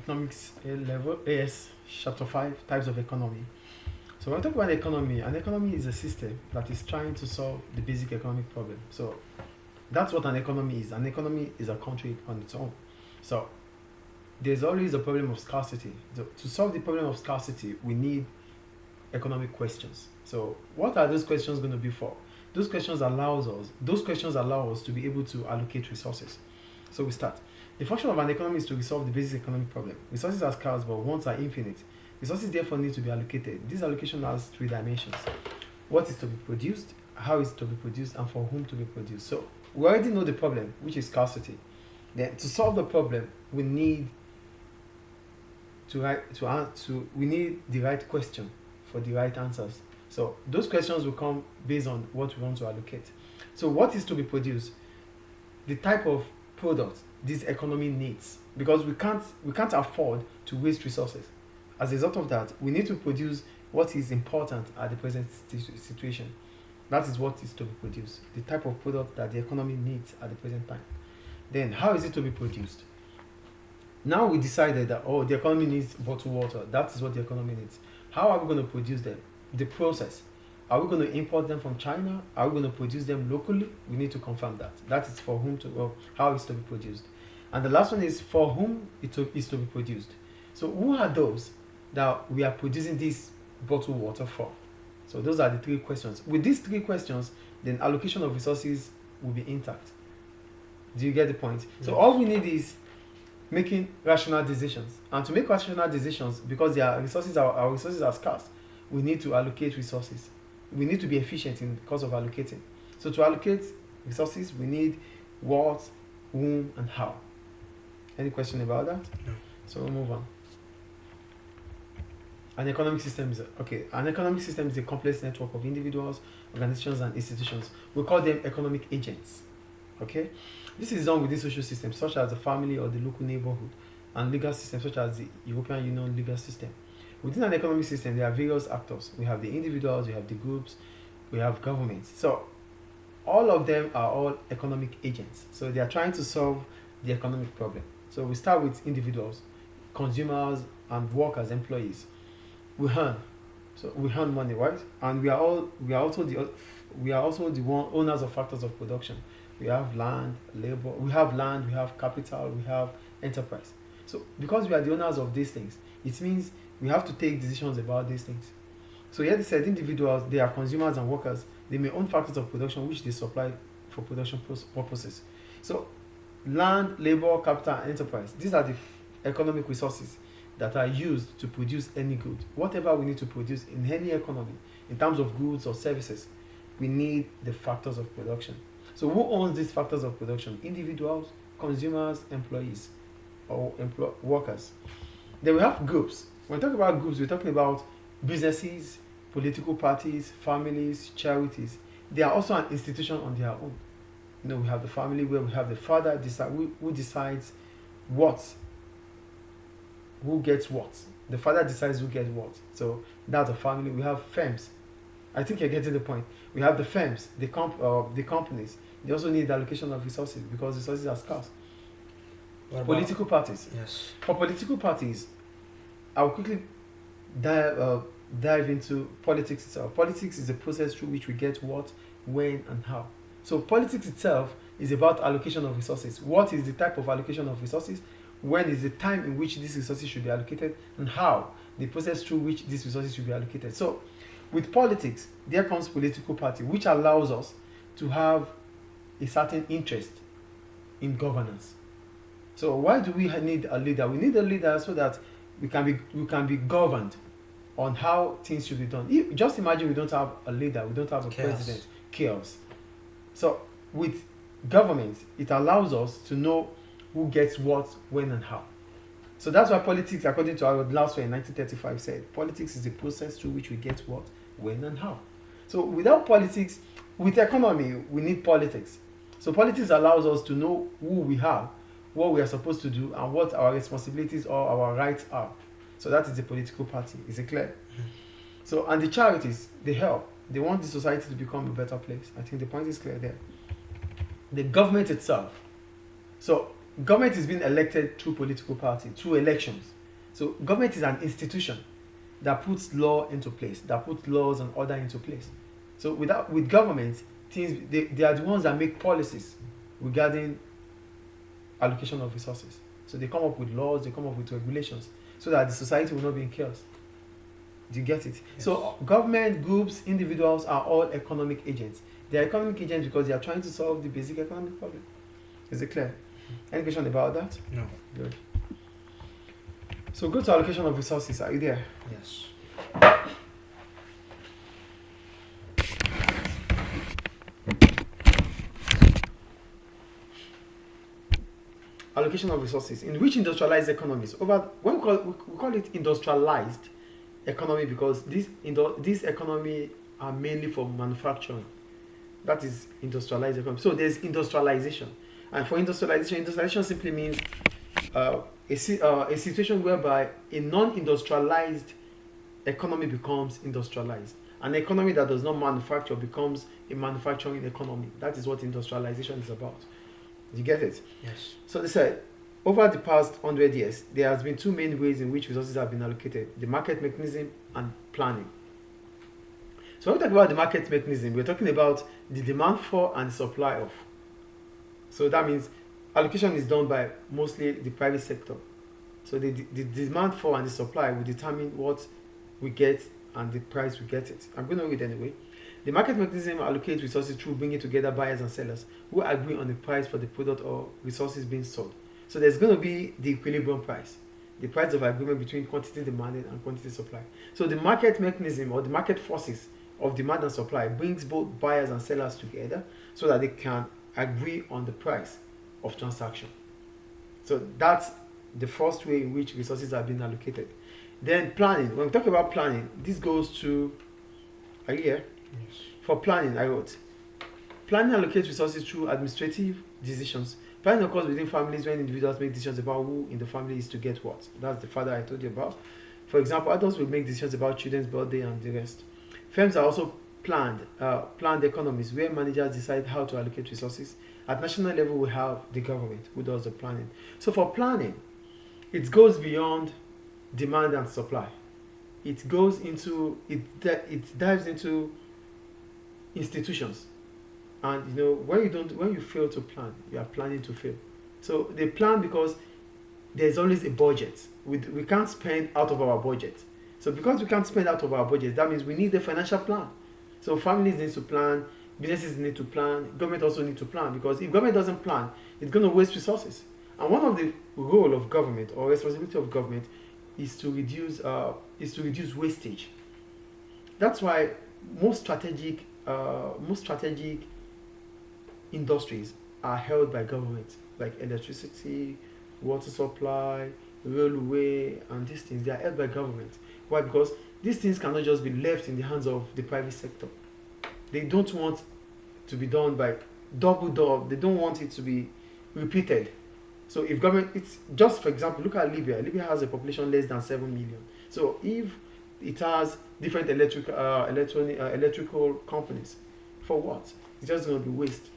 economics A level, AS, chapter 5, types of economy. So when we talk about economy, an economy is a system that is trying to solve the basic economic problem. So that's what an economy is. An economy is a country on its own. So there's always a problem of scarcity. So to solve the problem of scarcity, we need economic questions. So what are those questions going to be for? Those questions allow us to be able to allocate resources. So we start. The function of an economy is to resolve the basic economic problem. Resources are scarce, but wants are infinite. Resources therefore need to be allocated. This allocation has three dimensions. What is to be produced, how is it to be produced, and for whom to be produced. So we already know the problem, which is scarcity. Then to solve the problem, we need we need the right question for the right answers. So those questions will come based on what we want to allocate. So what is to be produced? The type of product this economy needs, because we can't afford to waste resources. As a result of that, we need to produce what is important at the present situation. That is what is to be produced. The type of product that the economy needs at the present time. Then how is it to be produced? Now we decided that the economy needs bottled water. That is what the economy needs. How are we going to produce them? The process. Are we going to import them from China? Are we going to produce them locally? We need to confirm that. That is for whom how it's to be produced. And the last one is for whom it is to be produced. So who are those that we are producing this bottled water for? So those are the three questions. With these three questions, then allocation of resources will be intact. Do you get the point? Yes. So all we need is making rational decisions. And to make rational decisions, because our resources are scarce, we need to allocate resources. We need to be efficient in the course of allocating. So to allocate resources, we need what, whom, and how. Any question about that? No. So we'll move on. An economic system is a complex network of individuals, organizations, and institutions. We call them economic agents. Okay? This is done within social systems such as the family or the local neighborhood, and legal systems such as the European Union legal system. Within an economic system, there are various actors. We have the individuals, we have the groups, we have governments. So all of them are all economic agents. So they are trying to solve the economic problem. So we start with individuals, consumers, and workers, employees. We earn money, right? And we are also the owners of factors of production. We have land, labor, we have capital, we have enterprise. So because we are the owners of these things, it means we have to take decisions about these things. So here they said individuals, they are consumers and workers. They may own factors of production which they supply for production purposes. So land, labor, capital, and enterprise, these are the economic resources that are used to produce any good. Whatever we need to produce in any economy, in terms of goods or services, we need the factors of production. So who owns these factors of production? Individuals, consumers, employees, or workers. Then we have groups. When we talk about groups, we're talking about businesses, political parties, families, charities. They are also an institution on their own. We have the family where we have the father who decides who gets what. The father decides who gets what. So that's a family. We have firms. I think you're getting the point. We have the firms, the companies. They also need the allocation of resources because resources are scarce. Political parties. Yes. For political parties, I'll quickly dive into politics itself. Politics is a process through which we get what, when, and how. So politics itself is about allocation of resources. What is the type of allocation of resources? When is the time in which these resources should be allocated? And how? The process through which these resources should be allocated. So with politics, there comes political party, which allows us to have a certain interest in governance. So why do we need a leader? We need a leader so that we can be governed on how things should be done. Just imagine we don't have a leader, we don't have a president. Chaos. So with government, it allows us to know who gets what, when, and how. So that's why politics, according to our last one in 1935, said politics is the process through which we get what, when, and how. So without politics, with economy, we need politics. So politics allows us to know who we are, what we are supposed to do, and what our responsibilities or our rights are. So that is the political party. Is it clear? So, and the charities, they help. They want the society to become a better place. I think the point is clear there. The government itself. So government is being elected through political party, through elections. So government is an institution that puts law into place, that puts laws and order into place. So with government, they are the ones that make policies regarding allocation of resources. So they come up with laws, they come up with regulations, so that the society will not be in chaos. Do you get it? Yes. So government, groups, individuals are all economic agents. They are economic agents because they are trying to solve the basic economic problem. Is it clear? Any question about that? No. Good. So go to allocation of resources. Are you there? Yes. Allocation of resources. In which industrialized economies, when we call it industrialized economy because this economy are mainly for manufacturing. That is industrialized economy. So there's industrialization, and for industrialization simply means a situation whereby a non-industrialized economy becomes industrialized. An economy that does not manufacture becomes a manufacturing economy. That is what industrialization is about. You get it? Yes. So they said, over the past 100 years, there has been two main ways in which resources have been allocated: the market mechanism and planning. So when we talk about the market mechanism, we're talking about the demand for and supply of. So that means allocation is done by mostly the private sector. So the demand for and the supply will determine what we get and the price we get it. I'm going to read anyway. The market mechanism allocates resources through bringing together buyers and sellers who agree on the price for the product or resources being sold. So there's going to be the equilibrium price, the price of agreement between quantity demanded and quantity supply. So the market mechanism or the market forces of demand and supply brings both buyers and sellers together so that they can agree on the price of transaction. So that's the first way in which resources are being allocated. Then planning. When we talk about planning, this goes to, are you here? Yes. For planning, I wrote, planning allocates resources through administrative decisions. Planning occurs within families when individuals make decisions about who in the family is to get what. That's the father I told you about. For example, adults will make decisions about children's birthday and the rest. Firms are also planned economies where managers decide how to allocate resources. At national level, we have the government who does the planning. So for planning, it goes beyond demand and supply. It goes into it dives into institutions, and when you fail to plan, you are planning to fail. So they plan because there's always a budget. We can't spend out of our budget. So because we can't spend out of our budget, that means we need a financial plan. So families need to plan, businesses need to plan, government also need to plan, because if government doesn't plan, it's going to waste resources. And one of the role of government or responsibility of government is to reduce wastage. That's why most strategic industries are held by government, like electricity, water supply, railway, and these things. They are held by government. Why? Because these things cannot just be left in the hands of the private sector. They don't want to be done by double. They don't want it to be repeated. So if government, it's just, for example, look at Libya. Libya has a population less than 7 million. So if it has different electrical companies, for what? It's just going to be waste.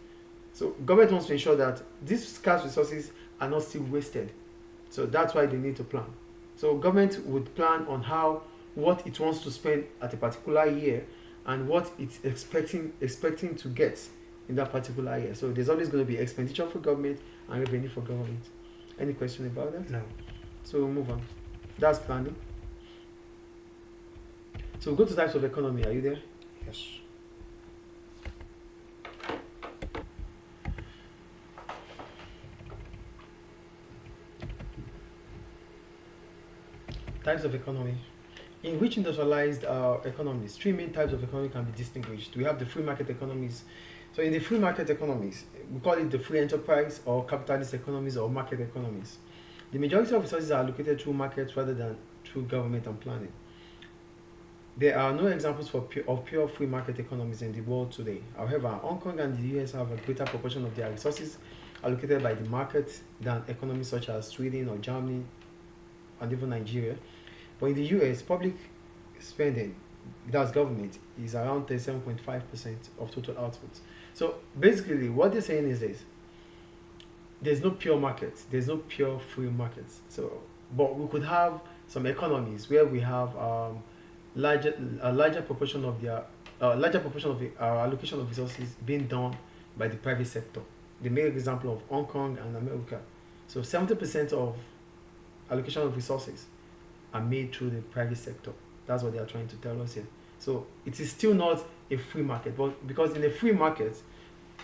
So government wants to ensure that these scarce resources are not still wasted. So that's why they need to plan. So government would plan on what it wants to spend at a particular year and what it's expecting to get in that particular year. So there's always going to be expenditure for government and revenue for government. Any question about that? No. So we'll move on. That's planning. So we'll go to types of economy. Are you there? Yes. Types of economy. In which industrialized economies, three main types of economy can be distinguished. We have the free market economies. So in the free market economies, we call it the free enterprise or capitalist economies or market economies. The majority of resources are allocated through markets rather than through government and planning. There are no examples of pure free market economies in the world today. However, Hong Kong and the US have a greater proportion of their resources allocated by the market than economies such as Sweden or Germany and even Nigeria. But in the US, public spending, that's government, is around 37.5% of total output. So basically, what they're saying is this: there's no pure market, there's no pure free market. So, but we could have some economies where we have larger a larger proportion of their larger proportion of the allocation of resources being done by the private sector. They make example of Hong Kong and America. So 70% of allocation of resources are made through the private sector. That's what they are trying to tell us here. So it is still not a free market, but because in a free market,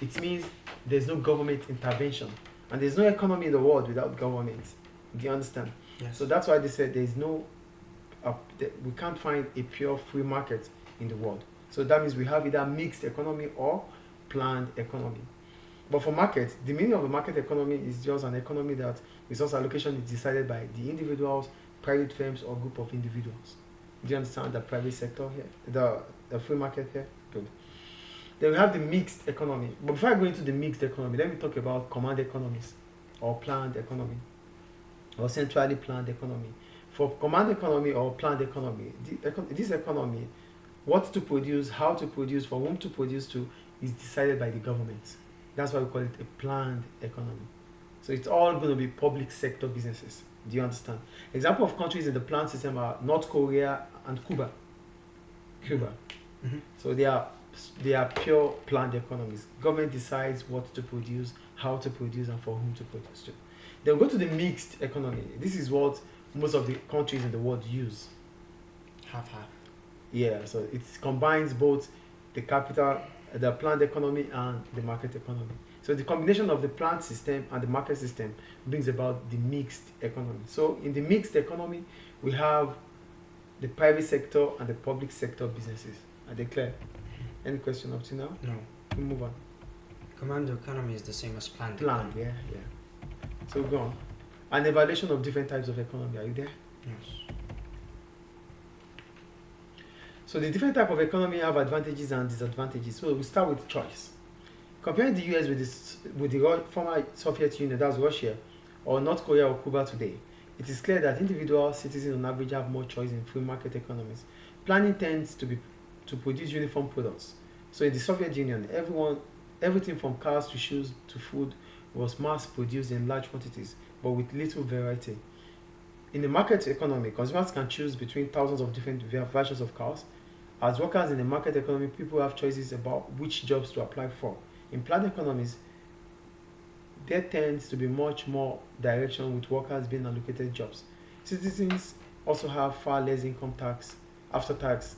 it means there's no government intervention, and there's no economy in the world without government. Do you understand? Yes. So that's why they said there's no, we can't find a pure free market in the world. So that means we have either mixed economy or planned economy. But for market, the meaning of a market economy is just an economy that resource allocation is decided by the individuals, private firms, or group of individuals. Do you understand the private sector here? The free market here? Good. Then we have the mixed economy. But before I go into the mixed economy, let me talk about command economies or planned economy or centrally planned economy. For command economy or planned economy, this economy, what to produce, how to produce, for whom to produce to, is decided by the government. That's why we call it a planned economy. So it's all going to be public sector businesses. Do you understand? Example of countries in the planned system are North Korea and Cuba. Mm-hmm. So they are pure planned economies. Government decides what to produce, how to produce, and for whom to produce to. Then go to the mixed economy. This is what most of the countries in the world use. Half. Yeah, so it combines both the capital, the planned economy, and the market economy. So the combination of the planned system and the market system brings about the mixed economy. So in the mixed economy, we have the private sector and the public sector businesses. Are they clear? Any question up to now? No. We move on. Command economy is the same as planned. Planned, yeah. So go on. An evaluation of different types of economy. Are you there? Yes. So the different type of economy have advantages and disadvantages. So we start with choice. Comparing the US with the former Soviet Union, that's Russia, or North Korea or Cuba today, it is clear that individual citizens on average have more choice in free market economies. Planning tends to produce uniform products. So in the Soviet Union, everything from cars to shoes to food was mass produced in large quantities, but with little variety. In the market economy, consumers can choose between thousands of different versions of cars. As workers in the market economy, people have choices about which jobs to apply for. In planned economies, there tends to be much more direction with workers being allocated jobs. Citizens also have far less income tax after tax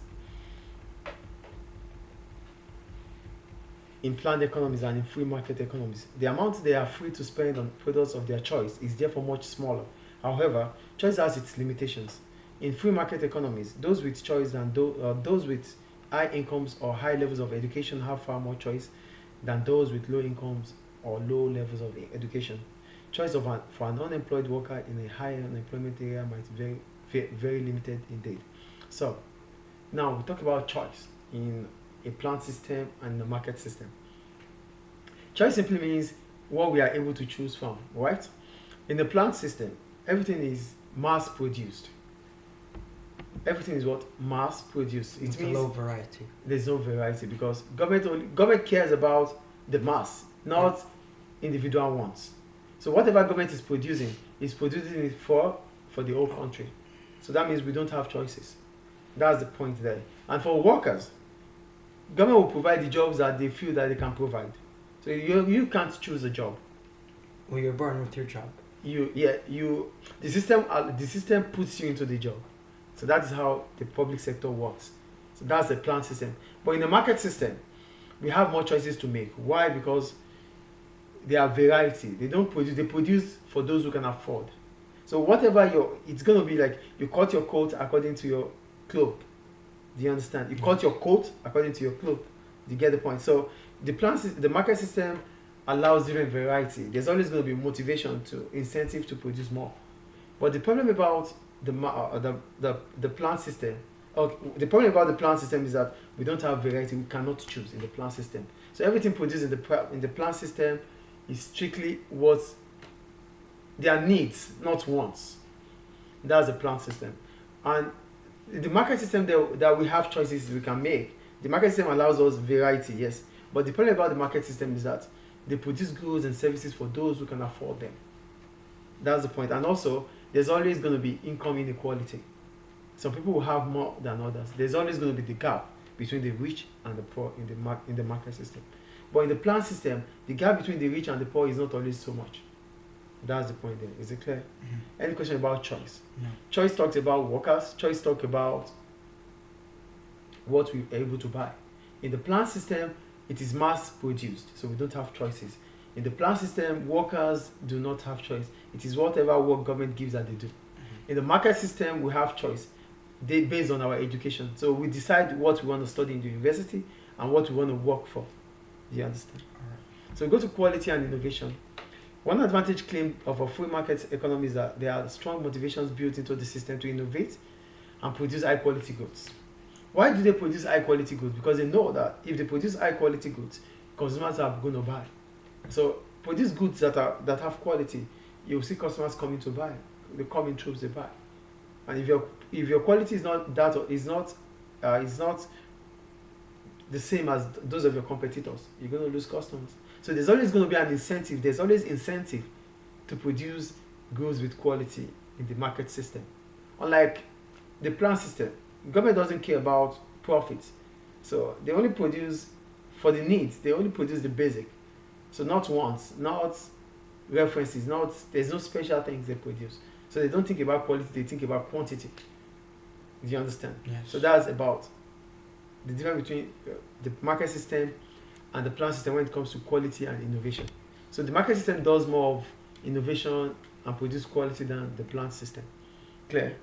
in planned economies and in free market economies. The amount they are free to spend on products of their choice is therefore much smaller. However, choice has its limitations. In free market economies, those with choice and those with high incomes or high levels of education have far more choice than those with low incomes or low levels of education. Choice for an unemployed worker in a high unemployment area might be very limited indeed. So, now we talk about choice in a planned system and a market system. Choice simply means what we are able to choose from, right? In the planned system, everything is mass produced. Everything is what? Mass produced. It means low variety. There's no variety because government cares about the mass, not individual wants. So whatever government is producing it for the whole country. So that means we don't have choices. That's the point there. And for workers, government will provide the jobs that they feel that they can provide. So you can't choose a job. Well, you're born with your job. The system puts you into the job. So that is how the public sector works. So that's the planned system. But in the market system, we have more choices to make. Why? Because they are variety. They produce for those who can afford. So whatever it's going to be like you cut your coat according to your cloth. Do you understand? You cut your coat according to your cloth. Do you get the point? So the market system allows different variety. There's always going to be motivation incentive to produce more. But the problem about the plant system, the problem about the plant system is that we don't have variety. We cannot choose in the plant system. So everything produced in the plant system is strictly what their needs, not wants. That's the plant system. And the market system that we have choices we can make. The market system allows us variety, yes. But the problem about the market system is that they produce goods and services for those who can afford them. That's the point. And also, there's always going to be income inequality. Some people will have more than others. There's always going to be the gap between the rich and the poor in the market system. But in the plan system, the gap between the rich and the poor is not always so much. That's the point there. Is it clear? Mm-hmm. Any question about choice? No. Choice talks about workers. Choice talks about what we're able to buy. In the plan system, it is mass produced, so we don't have choices. In the plan system, workers do not have choice. It is whatever work government gives that they do. In the market system, we have choice based on our education. So we decide what we want to study in the university and what we want to work for. Do you understand? So we go to quality and innovation. One advantage claimed of a free market economy is that there are strong motivations built into the system to innovate and produce high quality goods. Why do they produce high quality goods? Because they know that if they produce high quality goods, consumers are going to buy. So produce goods that have quality, you'll see customers coming to buy. They come in troops, they buy. And if your quality is not the same as those of your competitors, you're going to lose customers. So there's always going to be an incentive. There's always incentive to produce goods with quality in the market system. Unlike the plan system, government doesn't care about profits. So they only produce for the needs. They only produce the basic. So not wants, not references, there's no special things they produce. So they don't think about quality, they think about quantity. Do you understand? Yes. So that's about the difference between the market system and the plan system when it comes to quality and innovation. So the market system does more of innovation and produce quality than the plan system. Clear?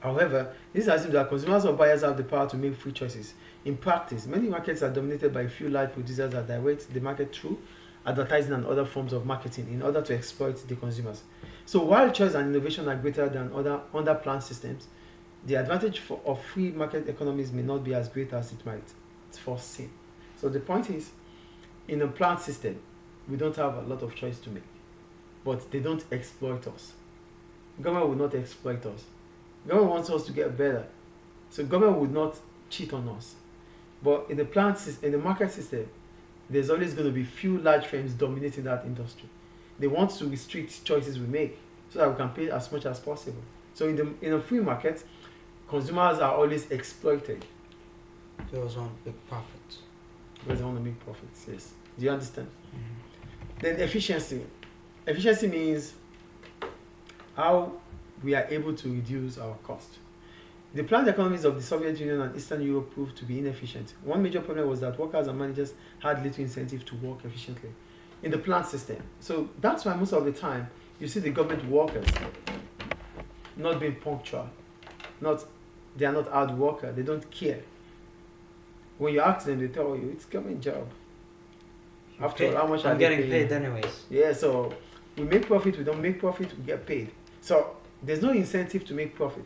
However, this assumes that consumers or buyers have the power to make free choices. In practice, many markets are dominated by a few large producers that direct the market through advertising and other forms of marketing in order to exploit the consumers. So while choice and innovation are greater than under plan systems, the advantage of free market economies may not be as great as it might first seem. So the point is, in a plan system, we don't have a lot of choice to make, but they don't exploit us. Government will not exploit us. Government wants us to get better, so government would not cheat on us. But in the market system, there's always going to be few large firms dominating that industry. They want to restrict choices we make so that we can pay as much as possible. So in a free market, consumers are always exploited. Those want big profits. Because they want to make profits, yes. Do you understand? Mm-hmm. Then efficiency. Efficiency means how we are able to reduce our cost. The planned economies of the Soviet Union and Eastern Europe proved to be inefficient. One major problem was that workers and managers had little incentive to work efficiently in the plant system. So that's why most of the time you see the government workers not being punctual. They are not hard workers. They don't care. When you ask them, they tell you it's government job. After all, how much I'm are they getting paying? paid anyways. Yeah, so we make profit, we don't make profit, we get paid. So there's no incentive to make profit.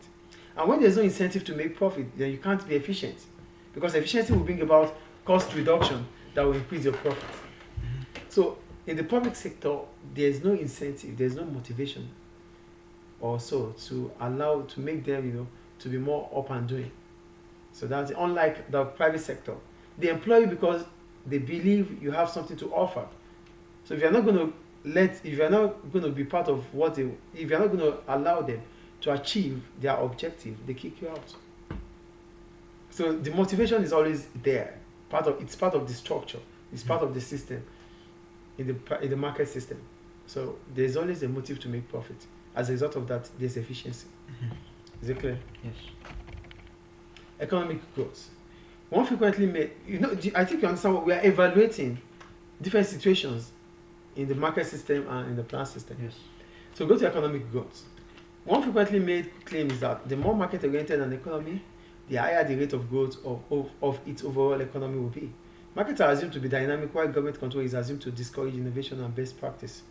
And when there's no incentive to make profit, then you can't be efficient. Because efficiency will bring about cost reduction that will increase your profit. So in the public sector, there's no incentive, there's no motivation also to make them, to be more up and doing. So that's unlike the private sector. They employ you because they believe you have something to offer. So if you're not going to be part of if you're not going to allow them to achieve their objective, they kick you out. So the motivation is always there. It's part of the structure. It's part of the system in the market system. So there's always a motive to make profit. As a result of that, there's efficiency. Mm-hmm. Is it clear? Yes. Economic growth. One frequently made, I think you understand what we are evaluating different situations in the market system and in the plan system. Yes. So go to economic growth. One frequently made claim is that the more market-oriented an economy, the higher the rate of growth of its overall economy will be. Markets are assumed to be dynamic, while government control is assumed to discourage innovation and best practice.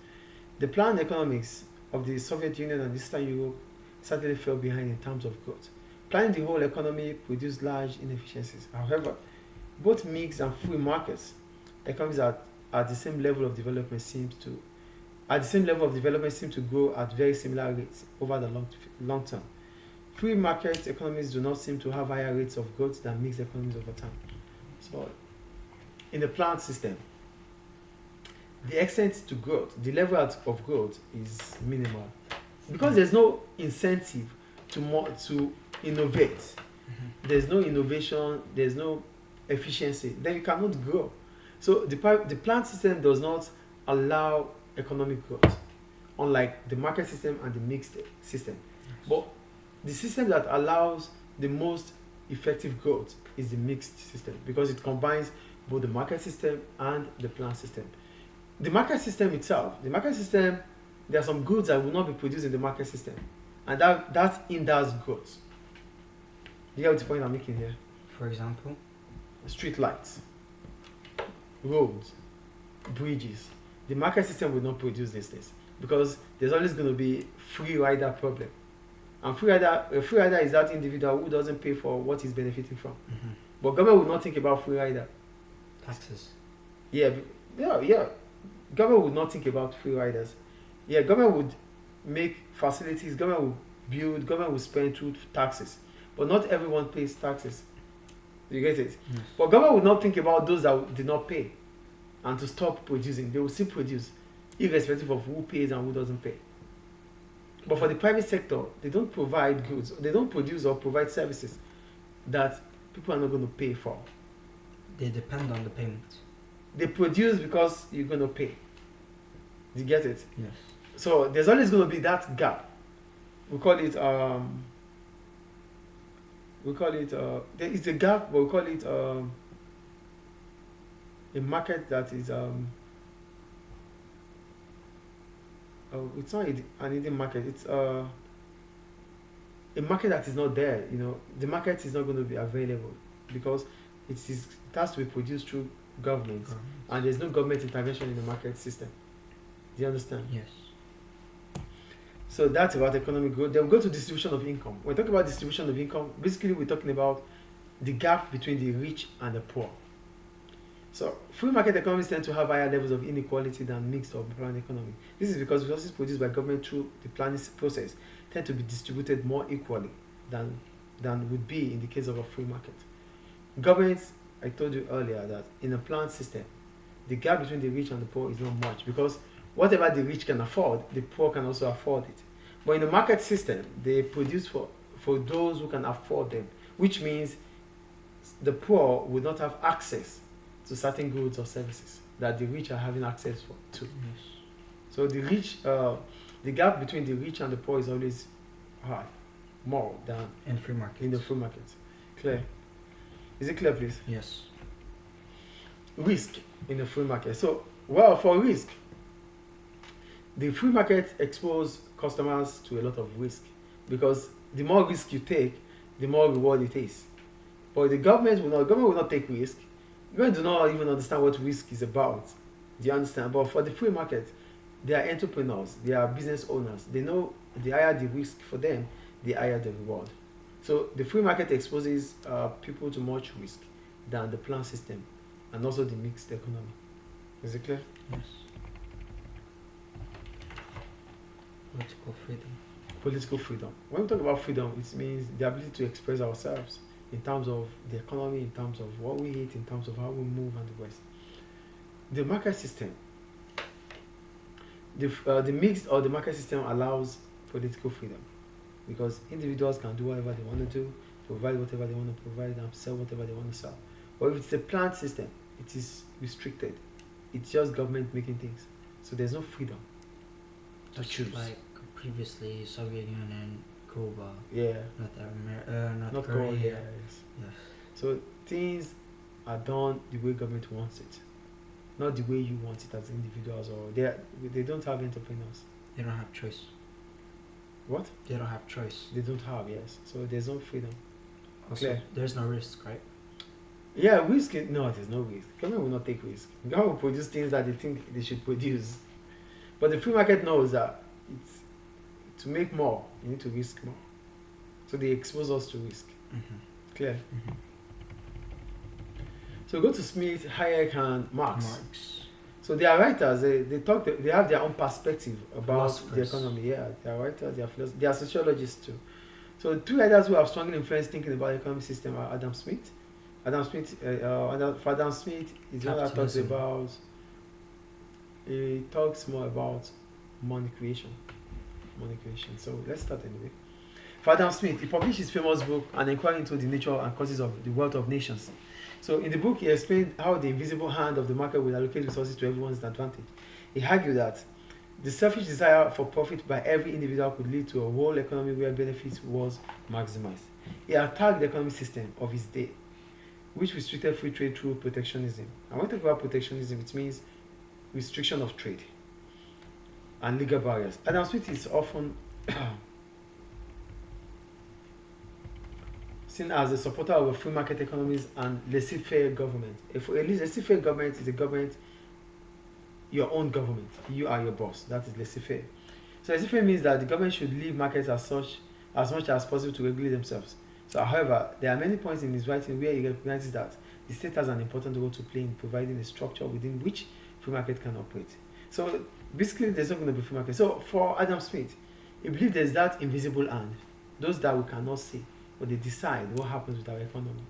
The planned economics of the Soviet Union and Eastern Europe certainly fell behind in terms of growth. Planning the whole economy produced large inefficiencies. However, both mixed and free markets economies at the same level of development seem to grow at very similar rates over the long term. Free market economies do not seem to have higher rates of growth than mixed economies over time. So, in the plant system, the extent to growth, the level of growth is minimal because there's no incentive to innovate. There's no innovation, there's no efficiency, then you cannot grow. So the plant system does not allow economic growth, unlike the market system and the mixed system. But the system that allows the most effective growth is the mixed system because it combines both the market system and the plant system. The market system itself, there are some goods that will not be produced in the market system, and that hinders growth. You get what the point I'm making here? For example, Street lights, roads, bridges. The market system will not produce these things because there's always going to be free rider problem. And a free rider is that individual who doesn't pay for what he's benefiting from. But government will not think about free rider. taxes. Yeah, yeah. Government would not think about free riders. Yeah, government would make facilities, government would build, government would spend through taxes. But not everyone pays taxes. You get it? Yes. But government would not think about those that did not pay and to stop producing. They will still produce, irrespective of who pays and who doesn't pay. But for the private sector, they don't provide goods, they don't produce or provide services that people are not going to pay for. They depend on the payment. They produce because you're going to pay. You get it? Yes. So there's always going to be that gap. We call it there is a gap, but we call it a market that is it's not an Indian market, it's a market that is not there. The market is not going to be available because it has to be produced through government, and there's no government intervention in the market system. Do you understand? Yes. So that's about economic growth. Then we go to distribution of income. When we talk about distribution of income, basically we're talking about the gap between the rich and the poor. So free market economies tend to have higher levels of inequality than mixed or planned economy. This is because resources produced by government through the planning process tend to be distributed more equally than would be in the case of a free market. Governments, I told you earlier that in a planned system, the gap between the rich and the poor is not much because whatever the rich can afford, the poor can also afford it. But in the market system, they produce for those who can afford them, which means the poor would not have access to certain goods or services that the rich are having access to. Yes. So the gap between the rich and the poor is always high, more than In free market. in the free market. Clear? Is it clear, please? Yes. Risk in the free market. So, for risk, the free market exposes customers to a lot of risk because the more risk you take, the more reward it is. But the government will not take risk. Government do not even understand what risk is about. Do you understand? But for the free market, they are entrepreneurs, they are business owners. They know the higher the risk for them, the higher the reward. So the free market exposes people to much risk than the planned system and also the mixed economy. Is it clear? Yes. Political freedom. Political freedom. When we talk about freedom, it means the ability to express ourselves in terms of the economy, in terms of what we eat, in terms of how we move and the rest. The market system, the mixed or the market system allows political freedom because individuals can do whatever they want to do, provide whatever they want to provide, and sell whatever they want to sell. But if it's a planned system, it is restricted. It's just government making things. So there's no freedom to Just choose. like previously Soviet Union, Cuba, Yeah. North Korea. Korea. Yes. Yes. So things are done the way government wants it, not the way you want it as individuals, or they don't have entrepreneurs. They don't have choice. What? They don't have choice. They don't have, yes. So there's no freedom. Also, Clear. there's no risk, right? Yeah, risk. No, there's no risk. Government will not take risk. Government will produce things that they think they should produce. But the free market knows that it's to make more, you need to risk more. So they expose us to risk. Mm-hmm. Clear. Mm-hmm. So go to Smith, Hayek, and Marx. Marx. So they are writers. They have their own perspective about the Philosophers. economy. Yeah, they are writers. They are sociologists too. So two writers who have strongly influenced thinking about the economic system are Adam Smith. For Adam Smith is the one that talks Capitalism. about he talks more about money creation. Money creation. So let's start anyway. For Adam Smith, he published his famous book, An Inquiry into the Nature and Causes of the Wealth of Nations. So in the book, he explained how the invisible hand of the market will allocate resources to everyone's advantage. He argued that the selfish desire for profit by every individual could lead to a whole economy where benefits was maximized. He attacked the economic system of his day, which restricted free trade through protectionism. And when we talk about protectionism, it means restriction of trade and legal barriers. Adam Smith is often seen as a supporter of a free market economies and laissez-faire government. If a laissez-faire government is a government, your own government, you are your boss. That is laissez-faire. So laissez-faire means that the government should leave markets as much as possible to regulate themselves. So, however, there are many points in his writing where he recognizes that the state has an important role to play in providing a structure within which free market can operate. So basically, there's not going to be free market. So for Adam Smith, he believed there's that invisible hand, those that we cannot see, but they decide what happens with our economy.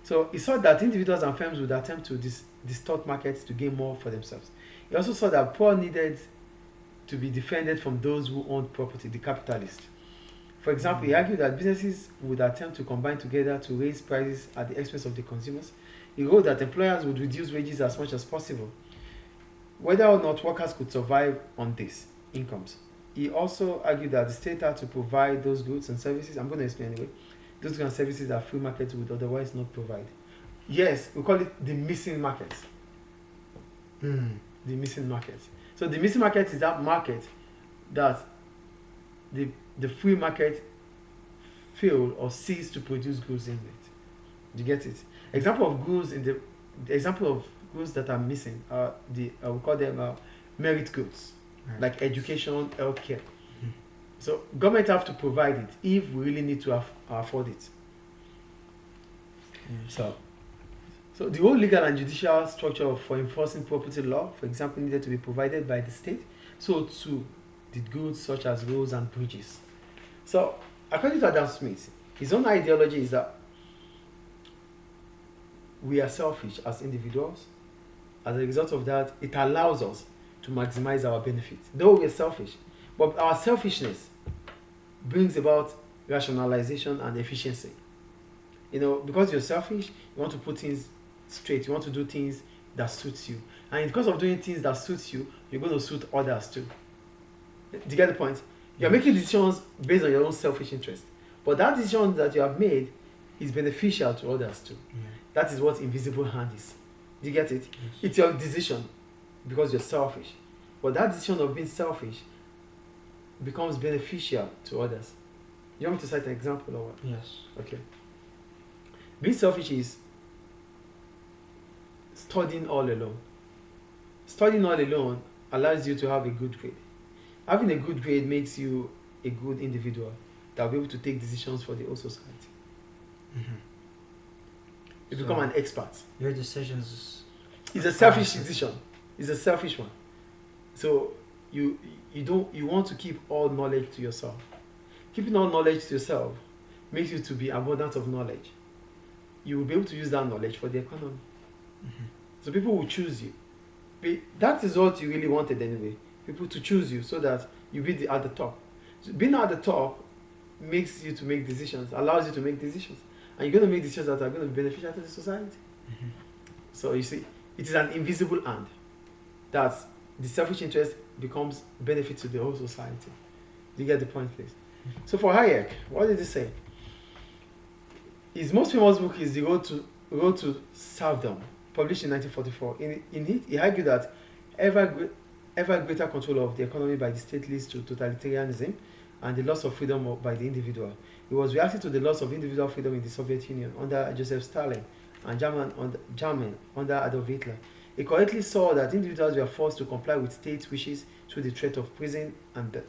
So he saw that individuals and firms would attempt to distort markets to gain more for themselves. He also saw that poor needed to be defended from those who owned property, the capitalists. For example, he argued that businesses would attempt to combine together to raise prices at the expense of the consumers. He wrote that employers would reduce wages as much as possible, whether or not workers could survive on these incomes. He also argued that the state had to provide those goods and services. I'm going to explain anyway. Those goods and services that free markets would otherwise not provide. Yes, we call it the missing market. The missing market. So the missing market is that market that the free market failed or ceased to produce goods in it. Do you get it? Example of goods in the example of goods that are missing are we call them merit goods, Right. like education, healthcare. So government have to provide it if we really need to afford it. So the whole legal and judicial structure for enforcing property law, for example, needed to be provided by the state. So too did goods such as roads and bridges. So according to Adam Smith, his own ideology is that we are selfish as individuals. As a result of that, it allows us to maximize our benefits. Though we are selfish, but our selfishness brings about rationalization and efficiency. Because you're selfish, you want to put things straight. You want to do things that suits you. And because of doing things that suits you, you're going to suit others too. Do you get the point? You're making decisions based on your own selfish interest. But that decision that you have made is beneficial to others too. Yeah. That is what invisible hand is. Do you get it? Yes. It's your decision because you're selfish. But that decision of being selfish becomes beneficial to others. You want me to cite an example or what? Yes. Okay. Being selfish is studying all alone. Studying all alone allows you to have a good grade. Having a good grade makes you a good individual that will be able to take decisions for the whole society. You become an expert. Your decisions. It's a selfish decision. It's a selfish one. So you want to keep all knowledge to yourself. Keeping all knowledge to yourself makes you to be abundant of knowledge. You will be able to use that knowledge for the economy. So people will choose you. That is what you really wanted anyway. People to choose you so that you be at the top. So being at the top makes you to make decisions, allows you to make decisions. And you're going to make decisions that are going to be beneficial to the society. So you see, it is an invisible hand that the selfish interest becomes benefit to the whole society. Do you get the point, please? So for Hayek, what did he say? His most famous book is The Road to Serfdom, published in 1944. In it, he argued that ever greater control of the economy by the state leads to totalitarianism and the loss of freedom by the individual. He was reacting to the loss of individual freedom in the Soviet Union under Joseph Stalin and Germany under Adolf Hitler. He correctly saw that individuals were forced to comply with state wishes through the threat of prison and death.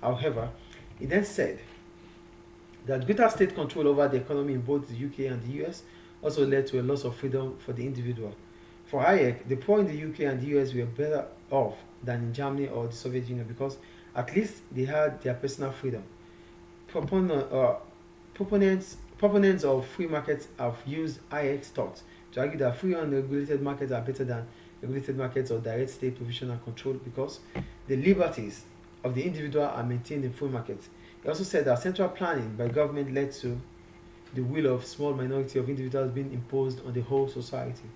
However, he then said that greater state control over the economy in both the UK and the US also led to a loss of freedom for the individual. For Hayek, the poor in the UK and the US were better off than in Germany or the Soviet Union because at least they had their personal freedom. Proponents of free markets have used Hayek's thoughts to argue that free and regulated markets are better than regulated markets, or direct state provision and control, because the liberties of the individual are maintained in free markets. He also said that central planning by government led to the will of small minority of individuals being imposed on the whole society.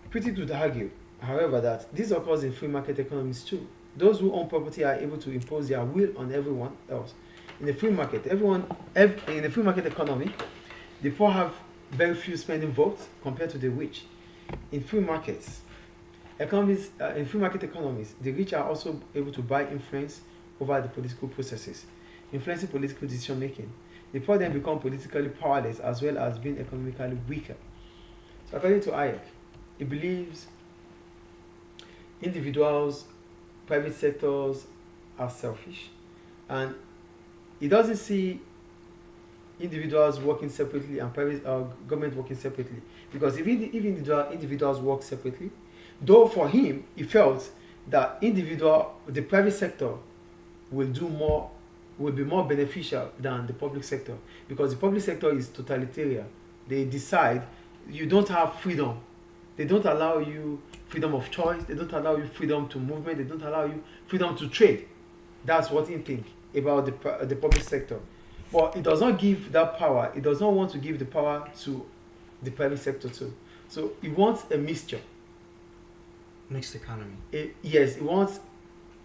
Critics would argue, however, that this occurs in free market economies too. Those who own property are able to impose their will on everyone else. In the free market, in the free market economy, the poor have very few spending votes compared to the rich. In free markets, in free market economies, the rich are also able to buy influence over the political processes, influencing political decision making. The poor then become politically powerless as well as being economically weaker. So according to Hayek, he believes individuals, private sectors are selfish, and he doesn't see individuals working separately and private government working separately, because if individuals work separately, though for him he felt that the private sector will be more beneficial than the public sector, because the public sector is totalitarian. They decide, you don't have freedom. They don't allow you freedom of choice. They don't allow you freedom to movement. They don't allow you freedom to trade. That's what he thinks about the public sector. But it does not give that power. It does not want to give the power to the private sector too. So he wants a mixture. Mixed economy. Yes, he wants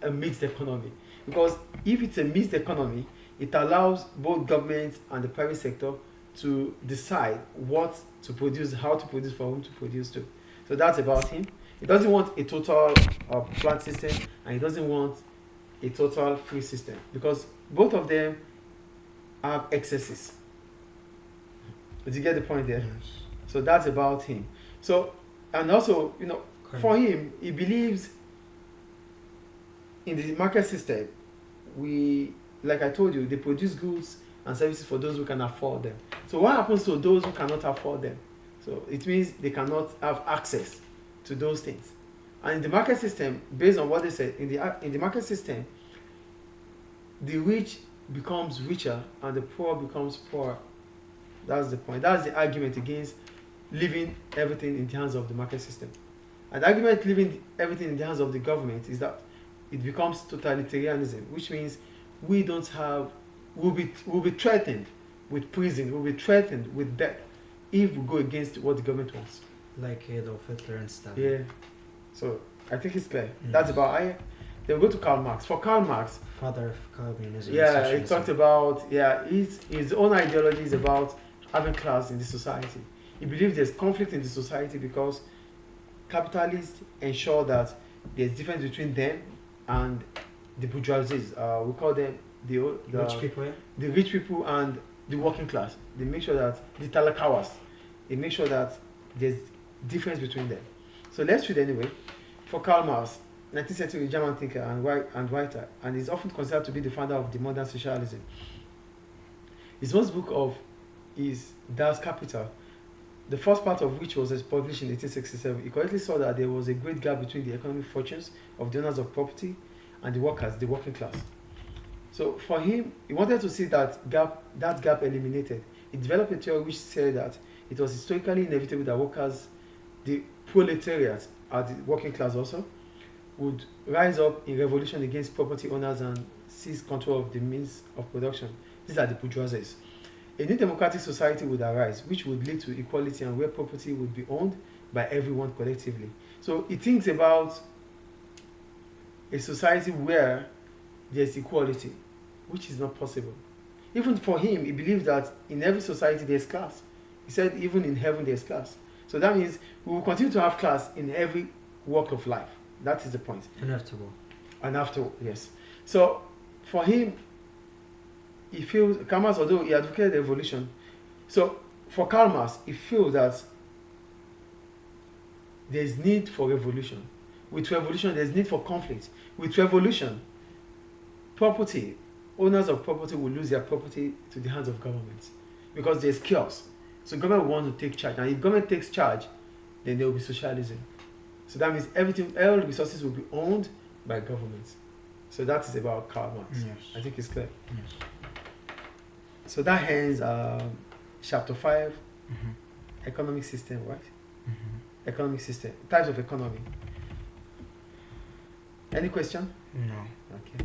a mixed economy. Because if it's a mixed economy, it allows both government and the private sector to decide what to produce, how to produce, for whom to produce to. So that's about him. He doesn't want a total flat system, and he doesn't want a total free system, because both of them have excesses. Did you get the point there? Yes. So that's about him. So, and also, Correct. for him, he believes in the market system, like I told you, they produce goods and services for those who can afford them. So what happens to those who cannot afford them? So it means they cannot have access to those things. And in the market system, based on what they said, in the market system, the rich becomes richer and the poor becomes poorer. That's the point. That's the argument against leaving everything in the hands of the market system. And the argument leaving everything in the hands of the government is that it becomes totalitarianism, which means we'll be threatened with prison, we'll be threatened with death if we go against what the government wants. Like Adolf Hitler and stuff. Yeah. So I think it's clear. Yes. That's about Hayek. Then we go to Karl Marx. For Karl Marx, Father of communism. and yeah, he socialism. talked about his own ideology is about having class in the society. He believes there's conflict in the society because capitalists ensure that there's difference between them and the bourgeoisie. We call them the Rich people, yeah? the rich people and the working class. They make sure that the talakawas, they make sure that there's difference between them. So let's read anyway. For Karl Marx, 19th century German thinker and writer, and is often considered to be the founder of the modern socialism. His most book is Das Kapital, the first part of which was published in 1867. He correctly saw that there was a great gap between the economic fortunes of the owners of property and the workers, the working class. So for him, he wanted to see that gap eliminated. He developed a theory which said that it was historically inevitable that workers, the proletariat, the working class also, would rise up in revolution against property owners and seize control of the means of production. These are the bourgeoisies. A new democratic society would arise, which would lead to equality and where property would be owned by everyone collectively. So he thinks about a society where there's equality, which is not possible. Even for him, he believes that in every society there's class. He said even in heaven there's class. So that means we will continue to have class in every walk of life. That is the point. Inevitable. And after, yes. So for him, he feels, Karl Marx, although he advocated evolution, so for Karl Marx, he feels that there's need for revolution. With revolution, there's need for conflict. With revolution, owners of property will lose their property to the hands of government because there's chaos. So government will want to take charge. And if government takes charge, then there will be socialism. So that means all resources will be owned by government. So that is about Karl Marx. Yes. I think it's clear. Yes. So that ends chapter 5, Mm-hmm. economic system, right? Mm-hmm. Economic system, types of economy. Any question? No. Okay.